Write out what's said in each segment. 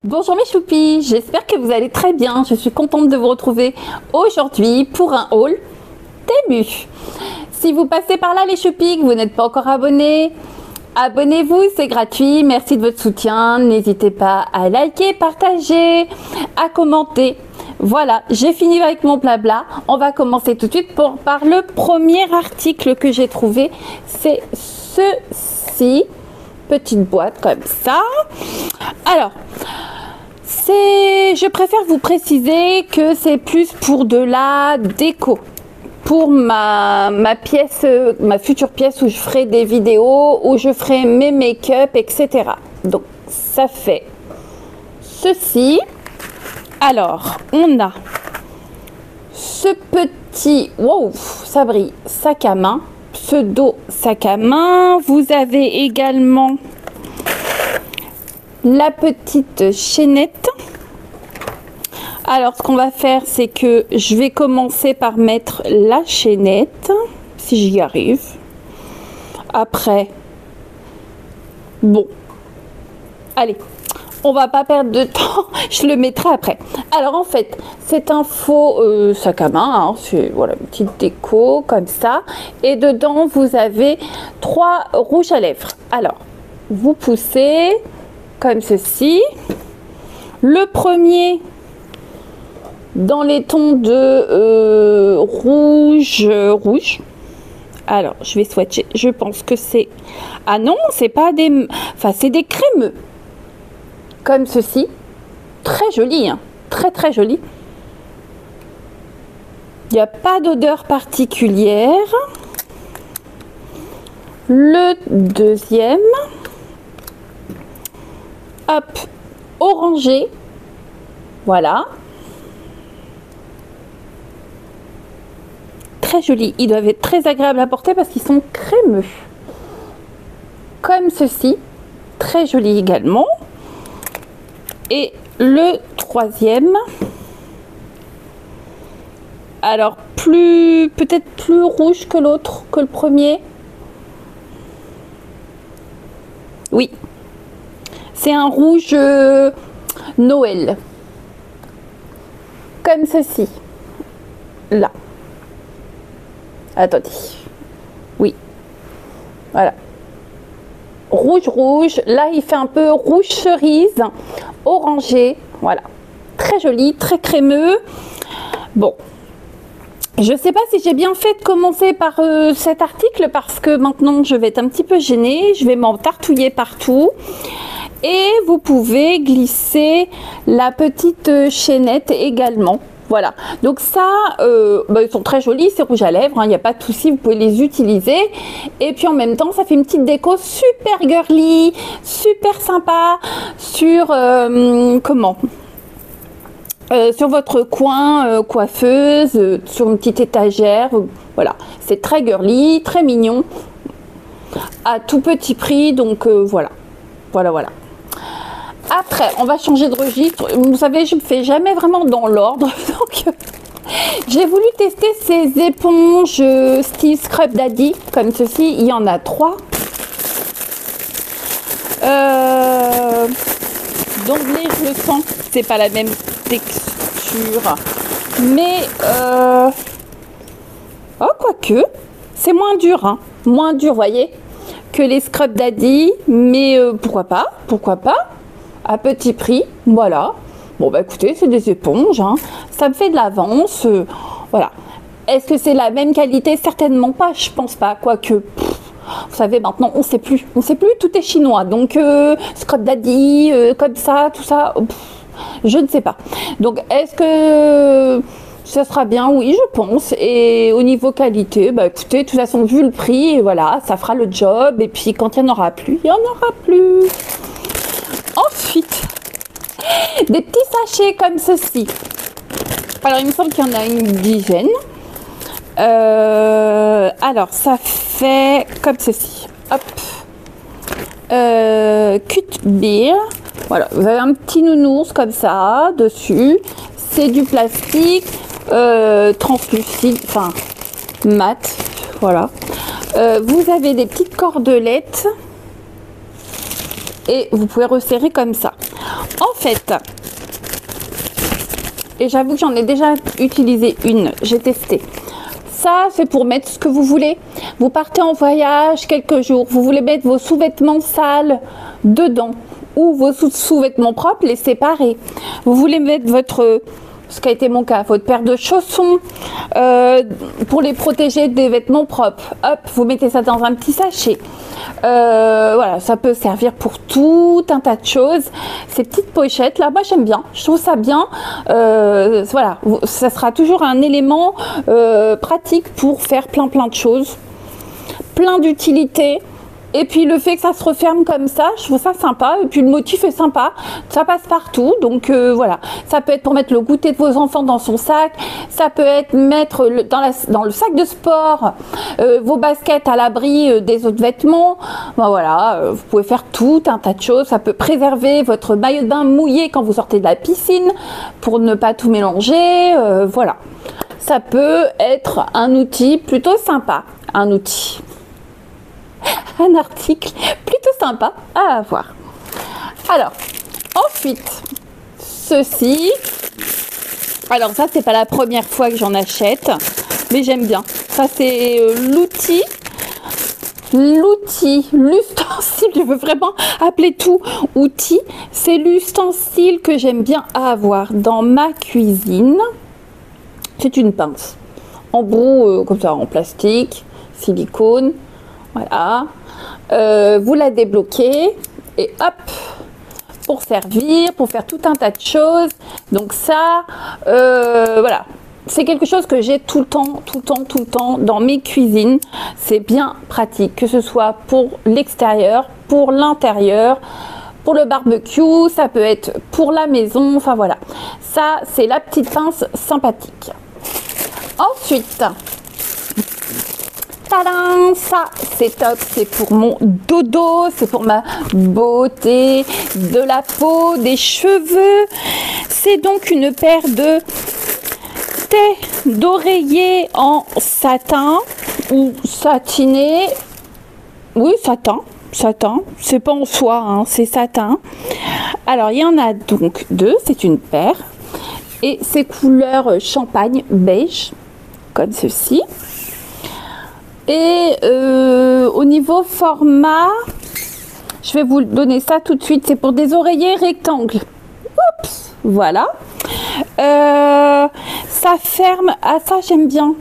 Bonjour mes choupis, j'espère que vous allez très bien. Je suis contente de vous retrouver aujourd'hui pour un haul Temu. Si vous passez par là les choupis, que vous n'êtes pas encore abonnés, abonnez-vous, c'est gratuit. Merci de votre soutien. N'hésitez pas à liker, partager, à commenter. Voilà, j'ai fini avec mon blabla. On va commencer tout de suite par le premier article que j'ai trouvé. C'est ceci, petite boîte comme ça. Alors, je préfère vous préciser que c'est plus pour de la déco. Pour ma pièce, ma future pièce où je ferai des vidéos, où je ferai mes make-up, etc. Donc, ça fait ceci. Alors, on a ce petit, wow, ça brille, sac à main, pseudo sac à main. Vous avez également la petite chaînette. Alors ce qu'on va faire, c'est que je vais commencer par mettre la chaînette, si j'y arrive. Après, bon, allez, on va pas perdre de temps, je le mettrai après. Alors en fait, c'est un faux sac à main, hein, c'est voilà, une petite déco comme ça. Et dedans, vous avez 3 rouges à lèvres. Alors, vous poussez comme ceci. Le premier dans les tons de rouge. Alors, je vais swatcher. Je pense que c'est... Ah non, c'est pas des... Enfin, c'est des crémeux. Comme ceci. Très joli, hein. Très, très joli. Il n'y a pas d'odeur particulière. Le deuxième... Hop, orangé, voilà, très joli. Ils doivent être très agréables à porter parce qu'ils sont crémeux, comme ceci, très joli également. Et le troisième, alors peut-être plus rouge que l'autre, que le premier. Oui. C'est un rouge Noël, comme ceci, là. Attendez, oui, voilà. Rouge, là il fait un peu rouge cerise, orangé, voilà. Très joli, très crémeux. Bon, je ne sais pas si j'ai bien fait de commencer par cet article parce que maintenant je vais être un petit peu gênée, je vais m'en tartouiller partout. Et vous pouvez glisser la petite chaînette également. Voilà, donc ça, ils sont très jolis, c'est rouge à lèvres, il n'y a pas de souci, vous pouvez les utiliser. Et puis en même temps, ça fait une petite déco super girly, super sympa sur, sur votre coin coiffeuse, sur une petite étagère. Voilà, c'est très girly, très mignon, à tout petit prix, donc voilà. Après, on va changer de registre. Vous savez, je ne fais jamais vraiment dans l'ordre. Donc, j'ai voulu tester ces éponges style Scrub Daddy, comme ceci. Il y en a 3. D'emblée, je le sens. C'est pas la même texture. Mais, oh, quoique, c'est moins dur. Hein. Moins dur, voyez, que les Scrub Daddy. Mais pourquoi pas à petit prix, voilà. Bon bah écoutez, c'est des éponges, hein. Ça me fait de l'avance, voilà. Est-ce que c'est la même qualité? Certainement pas, je pense pas, quoique, vous savez, maintenant on sait plus, tout est chinois, donc Scrub Daddy, comme ça, tout ça, je ne sais pas. Donc est-ce que ça sera bien? Oui, je pense. Et au niveau qualité, bah écoutez, de toute façon, vu le prix, voilà, ça fera le job. Et puis quand il n'y en aura plus, il n'y en aura plus. Ensuite, des petits sachets comme ceci. Alors, il me semble qu'il y en a une dizaine. Alors, ça fait comme ceci. Hop. Cut Beer. Voilà, vous avez un petit nounours comme ça dessus. C'est du plastique translucide, enfin mat. Voilà. Vous avez des petites cordelettes. Et vous pouvez resserrer comme ça. En fait, et j'avoue que j'en ai déjà utilisé une, j'ai testé. Ça, c'est pour mettre ce que vous voulez. Vous partez en voyage quelques jours, vous voulez mettre vos sous-vêtements sales dedans ou vos sous-vêtements propres, les séparer. Vous voulez mettre votre, ce qui a été mon cas, votre paire de chaussons pour les protéger des vêtements propres. Hop, vous mettez ça dans un petit sachet. Voilà, ça peut servir pour tout un tas de choses. Ces petites pochettes là, moi j'aime bien, je trouve ça bien. Voilà, ça sera toujours un élément pratique pour faire plein de choses, plein d'utilités. Et puis le fait que ça se referme comme ça, je trouve ça sympa. Et puis le motif est sympa, ça passe partout. Donc voilà, ça peut être pour mettre le goûter de vos enfants dans son sac. Ça peut être mettre dans le sac de sport vos baskets à l'abri des autres vêtements. Ben voilà, vous pouvez faire tout un tas de choses. Ça peut préserver votre maillot de bain mouillé quand vous sortez de la piscine pour ne pas tout mélanger. Voilà, ça peut être un outil plutôt sympa, un outil. Un article plutôt sympa à avoir. Alors, ensuite, ceci. Alors ça, c'est pas la première fois que j'en achète, mais j'aime bien. Ça, c'est l'ustensile, je veux vraiment appeler tout outil. C'est l'ustensile que j'aime bien avoir dans ma cuisine. C'est une pince en brou, comme ça, en plastique, silicone. Voilà, vous la débloquez et hop, pour servir, pour faire tout un tas de choses. Donc ça, voilà, c'est quelque chose que j'ai tout le temps dans mes cuisines. C'est bien pratique, que ce soit pour l'extérieur, pour l'intérieur, pour le barbecue, ça peut être pour la maison, enfin voilà. Ça, c'est la petite pince sympathique. Ensuite, tadam, ça c'est top, c'est pour mon dodo, c'est pour ma beauté de la peau, des cheveux. C'est donc une paire de d'oreiller en satin ou satiné. Oui, satin, c'est pas en soie, hein, c'est satin. Alors il y en a donc deux, c'est une paire et c'est couleur champagne beige comme ceci. Et au niveau format, je vais vous donner ça tout de suite. C'est pour des oreillers rectangles. Oups, voilà. Ça ferme. Ah, ça j'aime bien.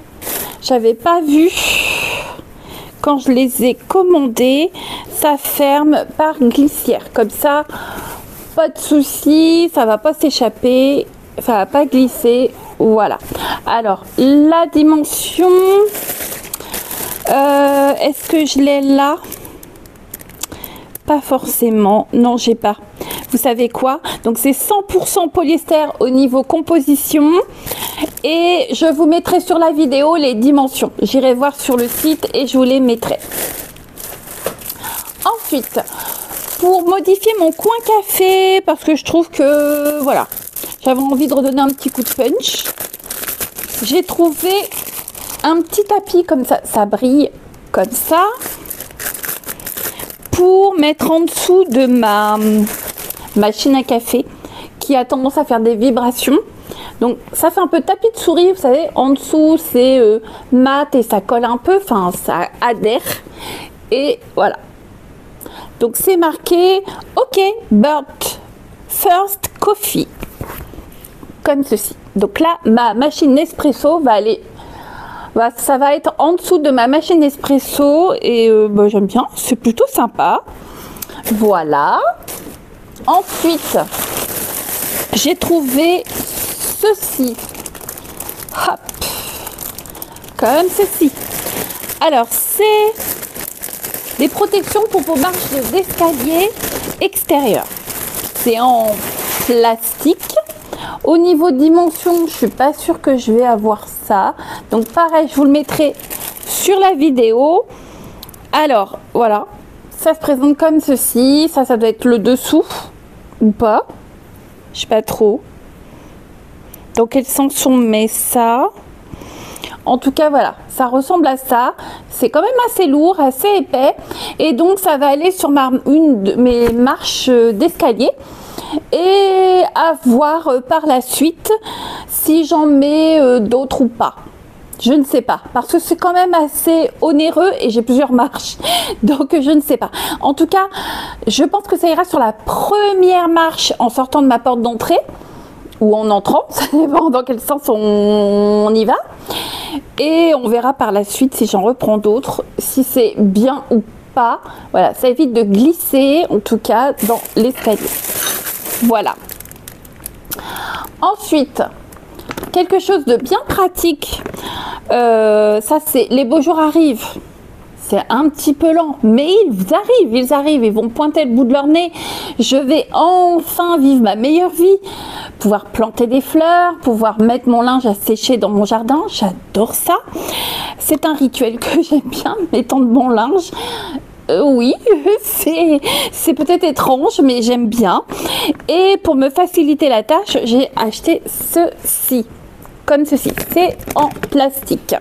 J'avais pas vu quand je les ai commandés. Ça ferme par glissière. Comme ça, pas de souci. Ça va pas s'échapper. Ça va pas glisser. Voilà. Alors, la dimension... est-ce que je l'ai là? Pas forcément. Non, j'ai pas. Vous savez quoi? Donc c'est 100% polyester au niveau composition. Et je vous mettrai sur la vidéo les dimensions. J'irai voir sur le site et je vous les mettrai. Ensuite, pour modifier mon coin café, parce que je trouve que voilà, j'avais envie de redonner un petit coup de punch. J'ai trouvé un petit tapis comme ça, ça brille comme ça, pour mettre en dessous de ma machine à café qui a tendance à faire des vibrations. Donc ça fait un peu tapis de souris, vous savez, en dessous c'est mat et ça colle un peu, enfin ça adhère. Et voilà. Donc c'est marqué OK, but first coffee. Comme ceci. Donc là, ma machine Nespresso va aller... ça va être en dessous de ma machine espresso et j'aime bien, c'est plutôt sympa. Voilà. Ensuite, j'ai trouvé ceci. Hop. Comme ceci. Alors, c'est des protections pour vos marches d'escalier extérieures. C'est en plastique. Au niveau dimension, je suis pas sûre que je vais avoir ça. Donc pareil, je vous le mettrai sur la vidéo. Alors, voilà. Ça se présente comme ceci. Ça doit être le dessous ou pas. Je sais pas trop. Dans quel sens on met ça? En tout cas, voilà. Ça ressemble à ça. C'est quand même assez lourd, assez épais. Et donc, ça va aller sur une de mes marches d'escalier. et à voir par la suite si j'en mets d'autres ou pas. Je ne sais pas, parce que c'est quand même assez onéreux et j'ai plusieurs marches, donc je ne sais pas. En tout cas, je pense que ça ira sur la première marche en sortant de ma porte d'entrée, ou en entrant, ça dépend dans quel sens on y va. Et on verra par la suite si j'en reprends d'autres, si c'est bien ou pas. Voilà, ça évite de glisser, en tout cas, dans l'escalier. Voilà. Ensuite, quelque chose de bien pratique, ça c'est les beaux jours arrivent. C'est un petit peu lent, mais ils arrivent, ils vont pointer le bout de leur nez. Je vais enfin vivre ma meilleure vie, pouvoir planter des fleurs, pouvoir mettre mon linge à sécher dans mon jardin. J'adore ça. C'est un rituel que j'aime bien, m'étendre mon linge. Oui, c'est peut-être étrange, mais j'aime bien. Et pour me faciliter la tâche, j'ai acheté ceci, comme ceci. C'est en plastique.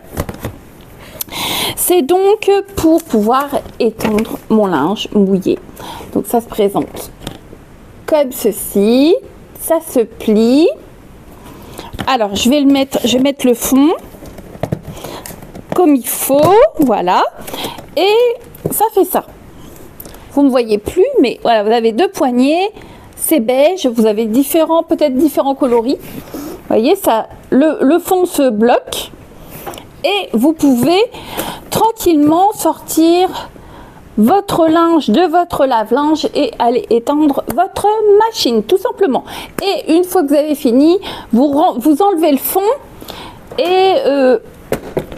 C'est donc pour pouvoir étendre mon linge mouillé. Donc ça se présente comme ceci. Ça se plie. Alors je vais mettre le fond comme il faut. Voilà. Et ça fait ça. Vous ne me voyez plus, mais voilà, vous avez deux poignées. C'est beige. Vous avez peut-être différents coloris. Vous voyez, ça, le fond se bloque. Et vous pouvez tranquillement sortir votre linge de votre lave-linge et aller étendre votre machine, tout simplement. Et une fois que vous avez fini, vous enlevez le fond et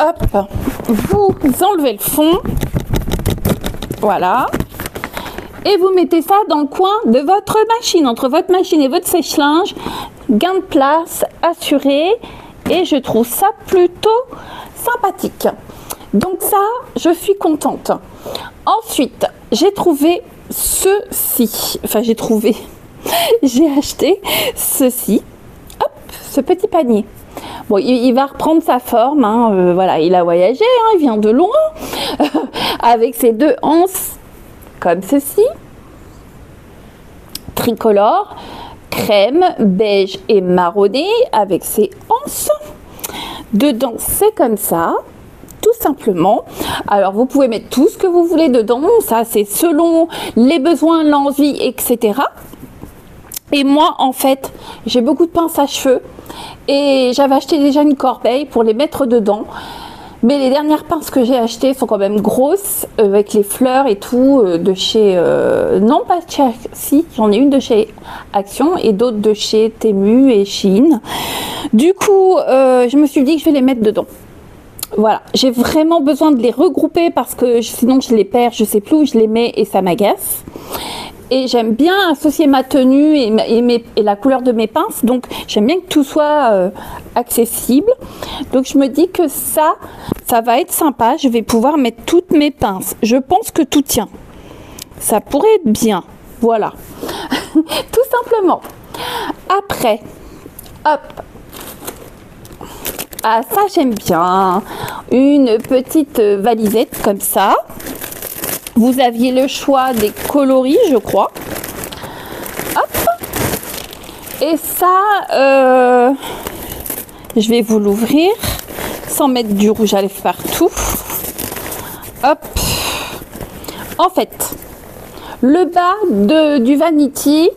hop, vous enlevez le fond. Voilà. Et vous mettez ça dans le coin de votre machine, entre votre machine et votre sèche-linge. Gain de place assuré. Et je trouve ça plutôt sympathique. Donc ça, je suis contente. Ensuite, j'ai trouvé ceci. Enfin, j'ai acheté ceci. Hop, ce petit panier. Bon, il va reprendre sa forme. Hein, voilà, il a voyagé, hein, il vient de loin. Avec ses deux anses, comme ceci. Tricolore, crème, beige et marronné, avec ses anses. Dedans, c'est comme ça, tout simplement. Alors, vous pouvez mettre tout ce que vous voulez dedans. Ça, c'est selon les besoins, l'envie, etc. Et moi, en fait, j'ai beaucoup de pinces à cheveux. Et j'avais acheté déjà une corbeille pour les mettre dedans. Mais les dernières pinces que j'ai achetées sont quand même grosses, avec les fleurs et tout, de chez... non, pas de chez... Si, j'en ai une de chez Action et d'autres de chez Temu et Shein. Du coup, je me suis dit que je vais les mettre dedans. Voilà, j'ai vraiment besoin de les regrouper parce que sinon je les perds, je sais plus où je les mets et ça m'agace. Et j'aime bien associer ma tenue et la couleur de mes pinces. Donc, j'aime bien que tout soit accessible. Donc, je me dis que ça va être sympa. Je vais pouvoir mettre toutes mes pinces. Je pense que tout tient. Ça pourrait être bien. Voilà. Tout simplement. Après, hop. Ah, ça, j'aime bien. Une petite valisette comme ça. Vous aviez le choix des coloris, je crois. Hop. Et ça, je vais vous l'ouvrir sans mettre du rouge à lèvres partout. Hop. En fait, le bas du Vanity,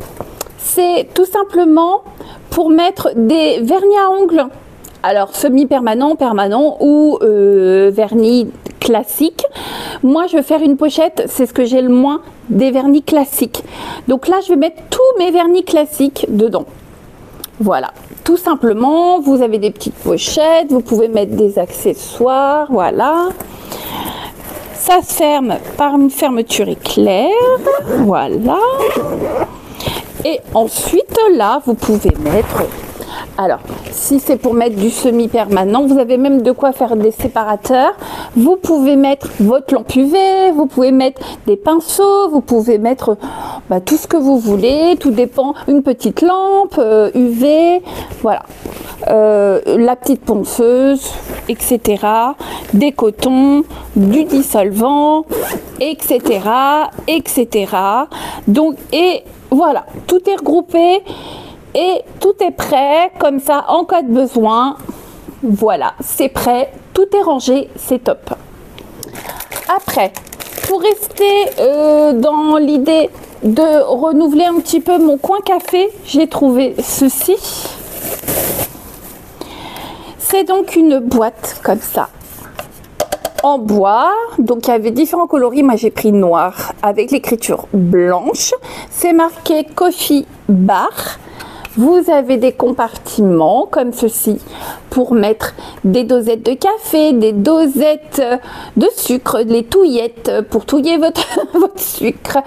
c'est tout simplement pour mettre des vernis à ongles. Alors, semi-permanent, permanent ou vernis classique. Moi, je vais faire une pochette, c'est ce que j'ai le moins, des vernis classiques. Donc là, je vais mettre tous mes vernis classiques dedans. Voilà, tout simplement, vous avez des petites pochettes, vous pouvez mettre des accessoires, voilà. Ça se ferme par une fermeture éclair, voilà. Et ensuite, là, vous pouvez mettre... Alors, si c'est pour mettre du semi-permanent, vous avez même de quoi faire des séparateurs. Vous pouvez mettre votre lampe UV, vous pouvez mettre des pinceaux, vous pouvez mettre tout ce que vous voulez. Tout dépend, une petite lampe UV, voilà. La petite ponceuse, etc. Des cotons, du dissolvant, etc., etc. Donc, et Voilà, tout est regroupé et tout est prêt. Comme ça, en cas de besoin, voilà, c'est prêt. Tout est rangé, c'est top. Après, pour rester dans l'idée de renouveler un petit peu mon coin café, j'ai trouvé ceci. C'est donc une boîte comme ça, en bois. Donc il y avait différents coloris. Moi j'ai pris noir avec l'écriture blanche. C'est marqué Coffee Bar. Vous avez des compartiments comme ceci pour mettre des dosettes de café, des dosettes de sucre, les touillettes pour touiller votre sucre.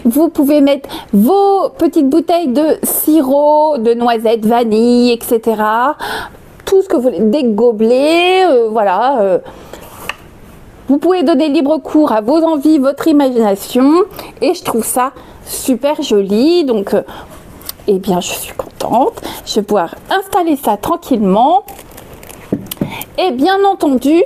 Vous pouvez mettre vos petites bouteilles de sirop, de noisettes, vanille, etc. Tout ce que vous voulez, des gobelets, voilà. Vous pouvez donner libre cours à vos envies, votre imagination. Et je trouve ça super joli. Donc, eh bien, je suis contente. Je vais pouvoir installer ça tranquillement. Et bien entendu,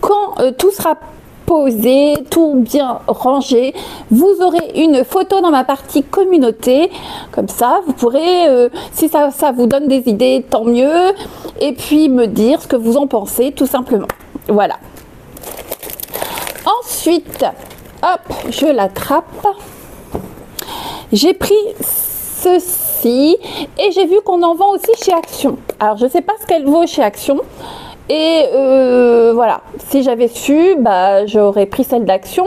quand tout sera posé, tout bien rangé, vous aurez une photo dans ma partie communauté. Comme ça, vous pourrez, si ça vous donne des idées, tant mieux. Et puis me dire ce que vous en pensez, tout simplement. Voilà. Ensuite, hop, je l'attrape. J'ai pris ceci et j'ai vu qu'on en vend aussi chez Action. Alors, je ne sais pas ce qu'elle vaut chez Action. Et voilà, si j'avais su, bah, j'aurais pris celle d'Action.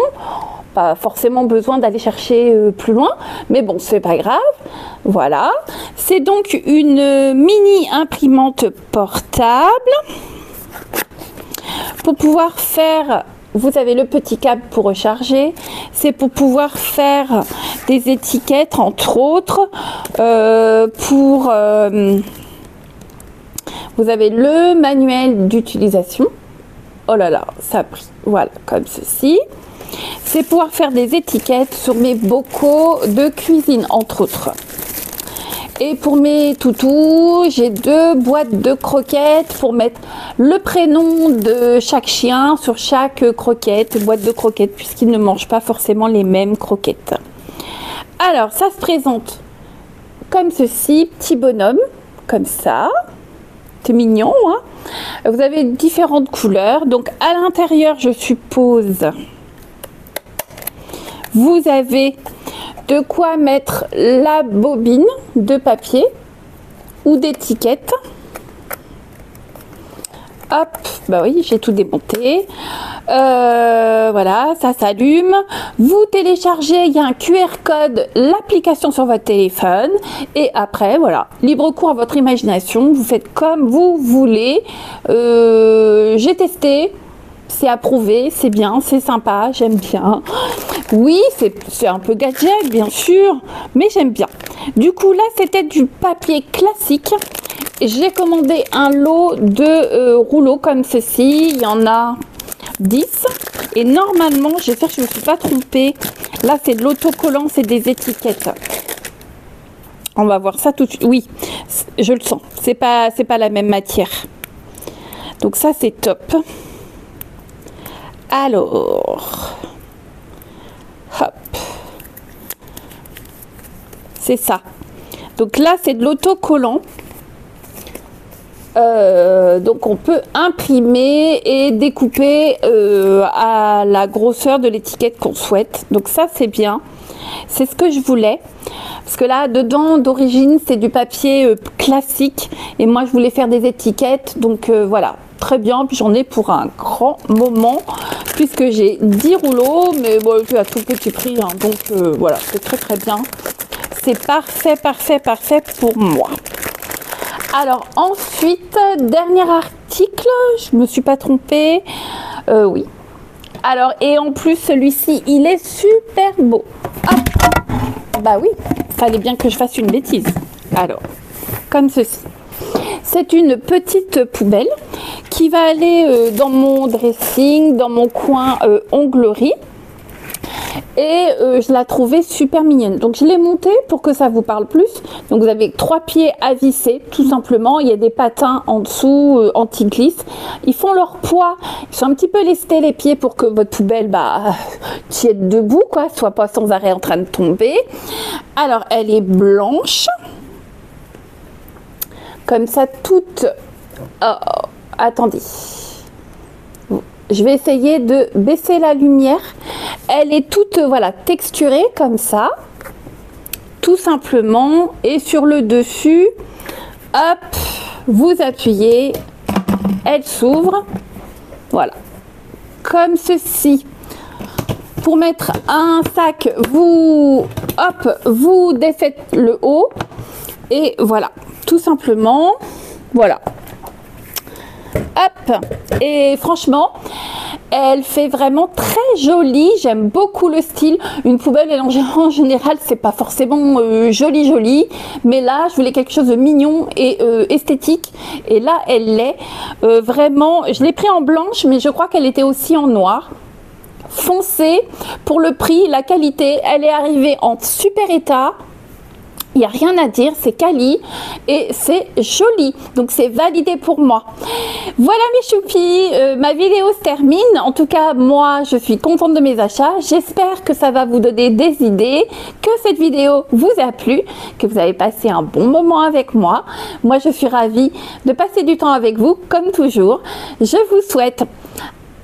Pas forcément besoin d'aller chercher plus loin, mais bon, c'est pas grave. Voilà, c'est donc une mini imprimante portable pour pouvoir faire. Vous avez le petit câble pour recharger. C'est pour pouvoir faire des étiquettes, entre autres, vous avez le manuel d'utilisation. Oh là là, ça a pris. Voilà, comme ceci. C'est pouvoir faire des étiquettes sur mes bocaux de cuisine, entre autres. Et pour mes toutous, j'ai 2 boîtes de croquettes pour mettre le prénom de chaque chien sur chaque croquette, boîte de croquettes, puisqu'ils ne mangent pas forcément les mêmes croquettes. Alors, ça se présente comme ceci, petit bonhomme, comme ça. C'est mignon, hein. Vous avez différentes couleurs. Donc, à l'intérieur, je suppose, vous avez de quoi mettre la bobine de papier ou d'étiquette. Hop, bah oui, j'ai tout démonté. Voilà, ça s'allume. Vous téléchargez, il y a un QR code, l'application sur votre téléphone. Et après, voilà, libre cours à votre imagination. Vous faites comme vous voulez. J'ai testé. C'est approuvé, c'est bien, c'est sympa, j'aime bien. Oui, c'est un peu gadget, bien sûr, mais j'aime bien. Du coup, là, c'était du papier classique. J'ai commandé un lot de rouleaux comme ceci. Il y en a 10. Et normalement, j'espère que je ne me suis pas trompée. Là, c'est de l'autocollant, c'est des étiquettes. On va voir ça tout de suite. Oui, je le sens. C'est pas la même matière. Donc ça, c'est top. Alors, hop, c'est ça. Donc là, c'est de l'autocollant. Donc on peut imprimer et découper à la grosseur de l'étiquette qu'on souhaite. Donc ça, c'est bien. C'est ce que je voulais. Parce que là, dedans, d'origine, c'est du papier classique. Et moi, je voulais faire des étiquettes. Donc voilà. Très bien, puis j'en ai pour un grand moment puisque j'ai 10 rouleaux, mais bon, c'est à tout petit prix, hein, donc voilà, c'est très très bien. C'est parfait, parfait, parfait pour moi. Alors ensuite, dernier article, je me suis pas trompée, oui. Alors, et en plus, celui-ci, il est super beau. Hop. Bah oui, fallait bien que je fasse une bêtise. Alors, comme ceci. C'est une petite poubelle qui va aller dans mon dressing, dans mon coin onglerie. et je la trouvais super mignonne. Donc je l'ai montée pour que ça vous parle plus. Donc vous avez 3 pieds à visser tout simplement. Il y a des patins en dessous anti-glisse. Ils font leur poids. Ils sont un petit peu lestés les pieds pour que votre poubelle tienne debout, quoi, soit pas sans arrêt en train de tomber. Alors elle est blanche. Comme ça toute... Oh, attendez. Je vais essayer de baisser la lumière. Elle est toute voilà, texturée comme ça. Tout simplement. Et sur le dessus, hop, vous appuyez. Elle s'ouvre. Voilà. Comme ceci. Pour mettre un sac, vous défaites le haut. Et voilà. Tout simplement. Voilà. Hop, et franchement elle fait vraiment très jolie. J'aime beaucoup le style. Une poubelle en général c'est pas forcément joli, mais là je voulais quelque chose de mignon et esthétique, et là elle l'est vraiment. Je l'ai pris en blanche, mais je crois qu'elle était aussi en noir foncé. Pour le prix, la qualité, elle est arrivée en super état. Il n'y a rien à dire, c'est quali et c'est joli, donc c'est validé pour moi. Voilà mes choupis, ma vidéo se termine. En tout cas, moi je suis contente de mes achats. J'espère que ça va vous donner des idées, que cette vidéo vous a plu, que vous avez passé un bon moment avec moi. Moi je suis ravie de passer du temps avec vous comme toujours. Je vous souhaite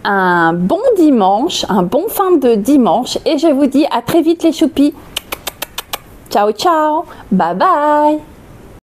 un bon dimanche, un bon fin de dimanche, et je vous dis à très vite les choupis. Ciao ciao, bye bye.